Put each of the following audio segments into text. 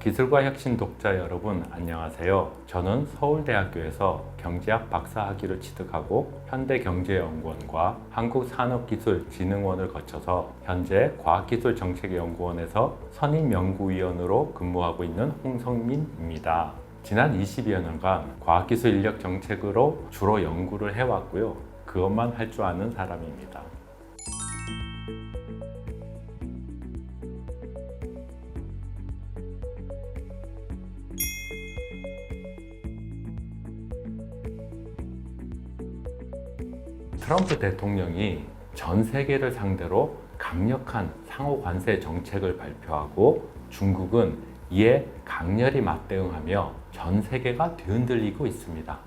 기술과 혁신 독자 여러분 안녕하세요. 저는 서울대학교에서 경제학 박사학위를 취득하고 현대경제연구원과 한국산업기술진흥원을 거쳐서 현재 과학기술정책연구원에서 선임연구위원으로 근무하고 있는 홍성민입니다. 지난 20여 년간 과학기술 인력 정책으로 주로 연구를 해왔고요. 그것만 할 줄 아는 사람입니다. 트럼프 대통령이 전 세계를 상대로 강력한 상호 관세 정책을 발표하고 중국은 이에 강렬히 맞대응하며 전 세계가 뒤흔들리고 있습니다.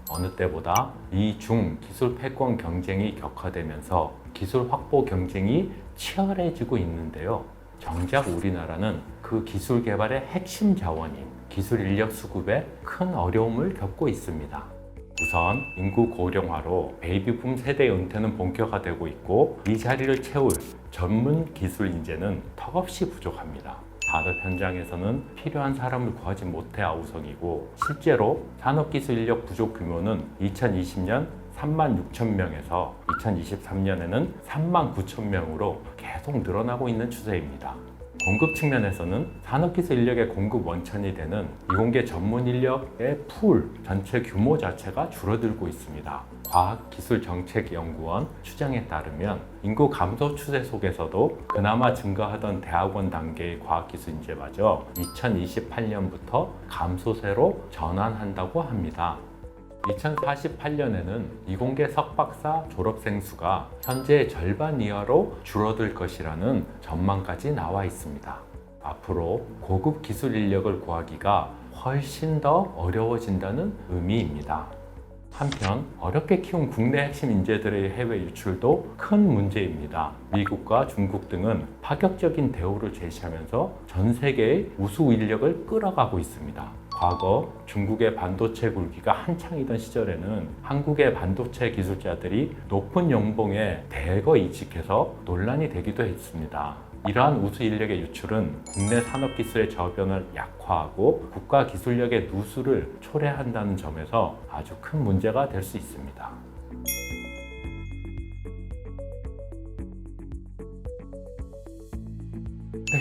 어느 때보다 미중 기술 패권 경쟁이 격화되면서 기술 확보 경쟁이 치열해지고 있는데요. 정작 우리나라는 그 기술 개발의 핵심 자원인 기술 인력 수급에 큰 어려움을 겪고 있습니다. 우선 인구 고령화로 베이비붐 세대의 은퇴는 본격화되고 있고 이 자리를 채울 전문 기술 인재는 턱없이 부족합니다. 산업 현장에서는 필요한 사람을 구하지 못해 아우성이고 실제로 산업기술 인력 부족 규모는 2020년 36,000명에서 2023년에는 39,000명으로 계속 늘어나고 있는 추세입니다. 공급 측면에서는 산업기술 인력의 공급 원천이 되는 이공계 전문 인력의 풀 전체 규모 자체가 줄어들고 있습니다. 과학기술정책연구원 추정에 따르면 인구 감소 추세 속에서도 그나마 증가하던 대학원 단계의 과학기술 인재마저 2028년부터 감소세로 전환한다고 합니다. 2048년에는 이공계 석박사 졸업생 수가 현재의 절반 이하로 줄어들 것이라는 전망까지 나와 있습니다. 앞으로 고급 기술 인력을 구하기가 훨씬 더 어려워진다는 의미입니다. 한편 어렵게 키운 국내 핵심 인재들의 해외 유출도 큰 문제입니다. 미국과 중국 등은 파격적인 대우를 제시하면서 전 세계의 우수 인력을 끌어가고 있습니다. 과거 중국의 반도체 굴기가 한창이던 시절에는 한국의 반도체 기술자들이 높은 연봉에 대거 이직해서 논란이 되기도 했습니다. 이러한 우수 인력의 유출은 국내 산업기술의 저변을 약화하고 국가 기술력의 누수를 초래한다는 점에서 아주 큰 문제가 될 수 있습니다.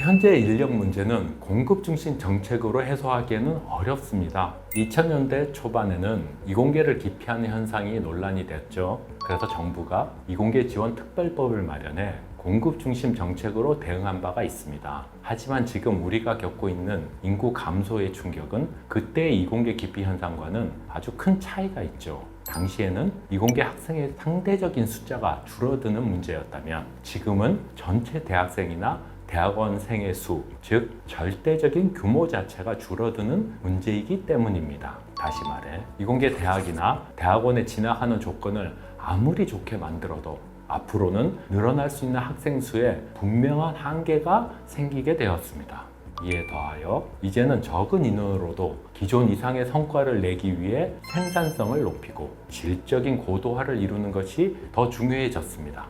현재 인력 문제는 공급 중심 정책으로 해소하기에는 어렵습니다. 2000년대 초반에는 이공계를 기피하는 현상이 논란이 됐죠. 그래서 정부가 이공계 지원 특별법을 마련해 공급 중심 정책으로 대응한 바가 있습니다. 하지만 지금 우리가 겪고 있는 인구 감소의 충격은 그때의 이공계 기피 현상과는 아주 큰 차이가 있죠. 당시에는 이공계 학생의 상대적인 숫자가 줄어드는 문제였다면 지금은 전체 대학생이나 대학원생의 수, 즉 절대적인 규모 자체가 줄어드는 문제이기 때문입니다. 다시 말해 이공계 대학이나 대학원에 진학하는 조건을 아무리 좋게 만들어도 앞으로는 늘어날 수 있는 학생 수에 분명한 한계가 생기게 되었습니다. 이에 더하여 이제는 적은 인원으로도 기존 이상의 성과를 내기 위해 생산성을 높이고 질적인 고도화를 이루는 것이 더 중요해졌습니다.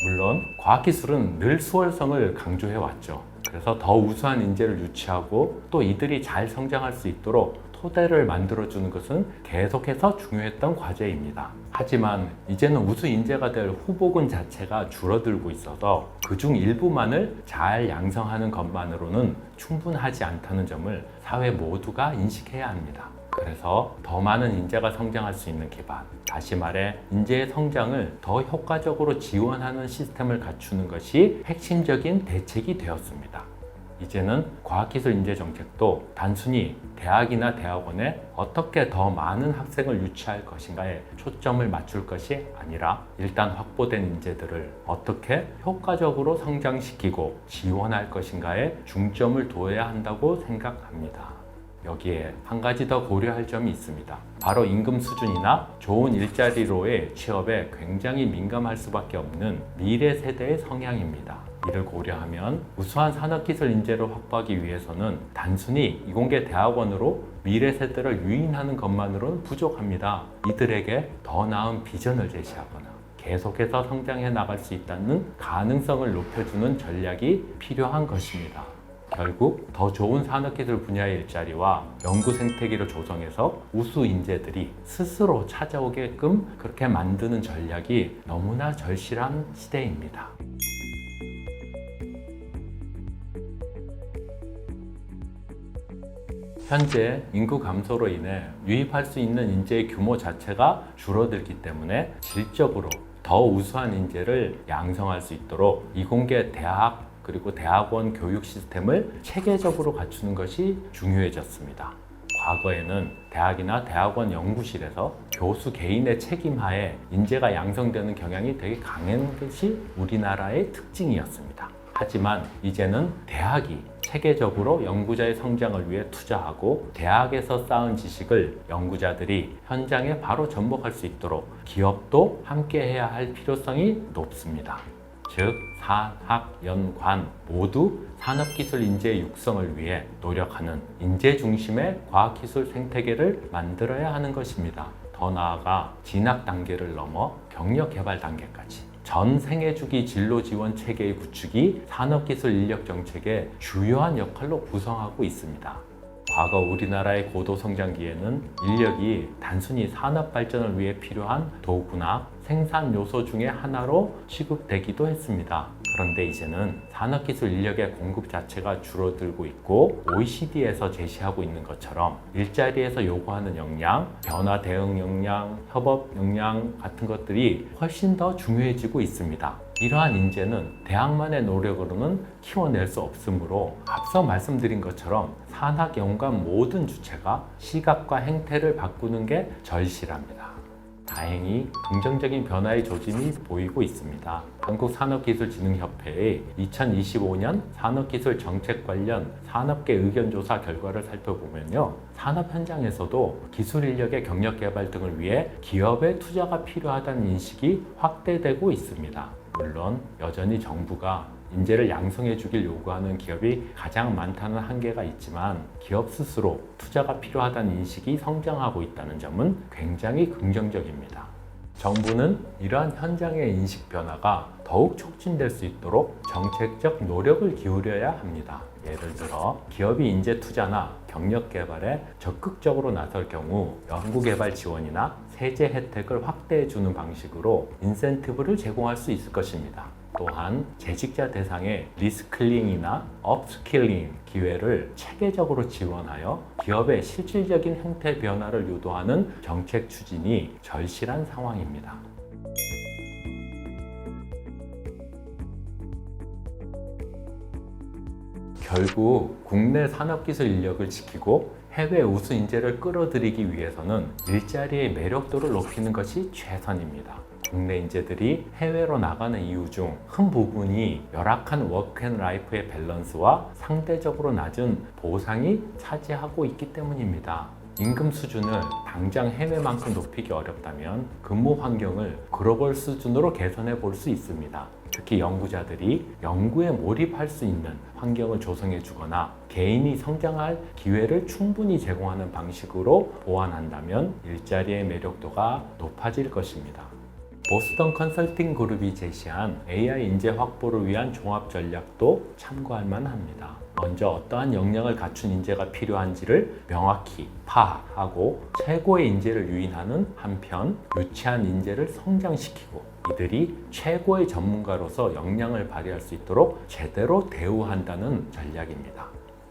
물론 과학기술은 늘 수월성을 강조해왔죠. 그래서 더 우수한 인재를 유치하고 또 이들이 잘 성장할 수 있도록 토대를 만들어주는 것은 계속해서 중요했던 과제입니다. 하지만 이제는 우수 인재가 될 후보군 자체가 줄어들고 있어서 그중 일부만을 잘 양성하는 것만으로는 충분하지 않다는 점을 사회 모두가 인식해야 합니다. 그래서 더 많은 인재가 성장할 수 있는 기반, 다시 말해 인재의 성장을 더 효과적으로 지원하는 시스템을 갖추는 것이 핵심적인 대책이 되었습니다. 이제는 과학기술 인재 정책도 단순히 대학이나 대학원에 어떻게 더 많은 학생을 유치할 것인가에 초점을 맞출 것이 아니라 일단 확보된 인재들을 어떻게 효과적으로 성장시키고 지원할 것인가에 중점을 둬야 한다고 생각합니다. 여기에 한 가지 더 고려할 점이 있습니다. 바로 임금 수준이나 좋은 일자리로의 취업에 굉장히 민감할 수밖에 없는 미래 세대의 성향입니다. 이를 고려하면 우수한 산업기술 인재를 확보하기 위해서는 단순히 이공계 대학원으로 미래 세대를 유인하는 것만으로는 부족합니다. 이들에게 더 나은 비전을 제시하거나 계속해서 성장해 나갈 수 있다는 가능성을 높여주는 전략이 필요한 것입니다. 결국 더 좋은 산업기술 분야의 일자리와 연구 생태계를 조성해서 우수 인재들이 스스로 찾아오게끔 그렇게 만드는 전략이 너무나 절실한 시대입니다. 현재 인구 감소로 인해 유입할 수 있는 인재의 규모 자체가 줄어들기 때문에 질적으로 더 우수한 인재를 양성할 수 있도록 이공계 대학 그리고 대학원 교육 시스템을 체계적으로 갖추는 것이 중요해졌습니다. 과거에는 대학이나 대학원 연구실에서 교수 개인의 책임하에 인재가 양성되는 경향이 되게 강한 것이 우리나라의 특징이었습니다. 하지만 이제는 대학이 체계적으로 연구자의 성장을 위해 투자하고 대학에서 쌓은 지식을 연구자들이 현장에 바로 접목할 수 있도록 기업도 함께 해야 할 필요성이 높습니다. 즉, 산학, 연관 모두 산업기술 인재 육성을 위해 노력하는 인재 중심의 과학기술 생태계를 만들어야 하는 것입니다. 더 나아가 진학 단계를 넘어 경력 개발 단계까지 전 생애주기 진로 지원 체계의 구축이 산업기술 인력 정책의 주요한 역할로 구성하고 있습니다. 과거 우리나라의 고도 성장기에는 인력이 단순히 산업 발전을 위해 필요한 도구나 생산 요소 중의 하나로 취급되기도 했습니다. 그런데 이제는 산업기술 인력의 공급 자체가 줄어들고 있고 OECD에서 제시하고 있는 것처럼 일자리에서 요구하는 역량, 변화 대응 역량, 협업 역량 같은 것들이 훨씬 더 중요해지고 있습니다. 이러한 인재는 대학만의 노력으로는 키워낼 수 없으므로 앞서 말씀드린 것처럼 산학 연관 모든 주체가 시각과 행태를 바꾸는 게 절실합니다. 다행히 긍정적인 변화의 조짐이 보이고 있습니다. 한국산업기술진흥협회의 2025년 산업기술 정책 관련 산업계 의견조사 결과를 살펴보면요. 산업 현장에서도 기술 인력의 경력 개발 등을 위해 기업의 투자가 필요하다는 인식이 확대되고 있습니다. 물론 여전히 정부가 인재를 양성해 주길 요구하는 기업이 가장 많다는 한계가 있지만 기업 스스로 투자가 필요하다는 인식이 성장하고 있다는 점은 굉장히 긍정적입니다. 정부는 이러한 현장의 인식 변화가 더욱 촉진될 수 있도록 정책적 노력을 기울여야 합니다. 예를 들어 기업이 인재 투자나 경력 개발에 적극적으로 나설 경우 연구개발 지원이나 세제 혜택을 확대해 주는 방식으로 인센티브를 제공할 수 있을 것입니다. 또한 재직자 대상의 리스킬링이나 업스킬링 기회를 체계적으로 지원하여 기업의 실질적인 행태 변화를 유도하는 정책 추진이 절실한 상황입니다. 결국 국내 산업기술 인력을 지키고 해외 우수 인재를 끌어들이기 위해서는 일자리의 매력도를 높이는 것이 최선입니다. 국내 인재들이 해외로 나가는 이유 중 큰 부분이 열악한 워크앤라이프의 밸런스와 상대적으로 낮은 보상이 차지하고 있기 때문입니다. 임금 수준을 당장 해외만큼 높이기 어렵다면 근무 환경을 글로벌 수준으로 개선해 볼 수 있습니다. 특히 연구자들이 연구에 몰입할 수 있는 환경을 조성해 주거나 개인이 성장할 기회를 충분히 제공하는 방식으로 보완한다면 일자리의 매력도가 높아질 것입니다. 보스턴 컨설팅 그룹이 제시한 AI 인재 확보를 위한 종합 전략도 참고할 만합니다. 먼저 어떠한 역량을 갖춘 인재가 필요한지를 명확히 파악하고 최고의 인재를 유인하는 한편 유치한 인재를 성장시키고 이들이 최고의 전문가로서 역량을 발휘할 수 있도록 제대로 대우한다는 전략입니다.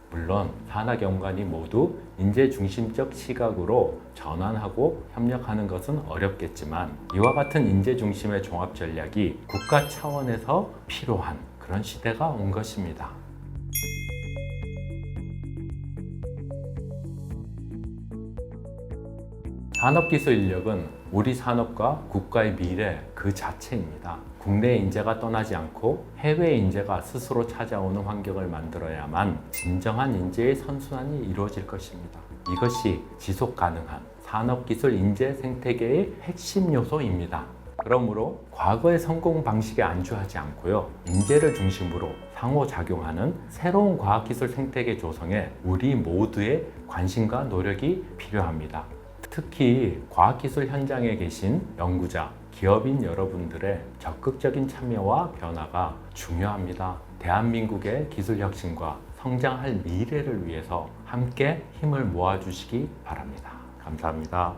물론 산학연관이 모두 인재 중심적 시각으로 전환하고 협력하는 것은 어렵겠지만 이와 같은 인재 중심의 종합 전략이 국가 차원에서 필요한 그런 시대가 온 것입니다. 산업기술 인력은 우리 산업과 국가의 미래 그 자체입니다. 국내 인재가 떠나지 않고 해외 인재가 스스로 찾아오는 환경을 만들어야만 진정한 인재의 선순환이 이루어질 것입니다. 이것이 지속 가능한 산업기술 인재 생태계의 핵심 요소입니다. 그러므로 과거의 성공 방식에 안주하지 않고요. 인재를 중심으로 상호작용하는 새로운 과학기술 생태계 조성에 우리 모두의 관심과 노력이 필요합니다. 특히 과학기술 현장에 계신 연구자, 기업인 여러분들의 적극적인 참여와 변화가 중요합니다. 대한민국의 기술혁신과 성장할 미래를 위해서 함께 힘을 모아주시기 바랍니다. 감사합니다.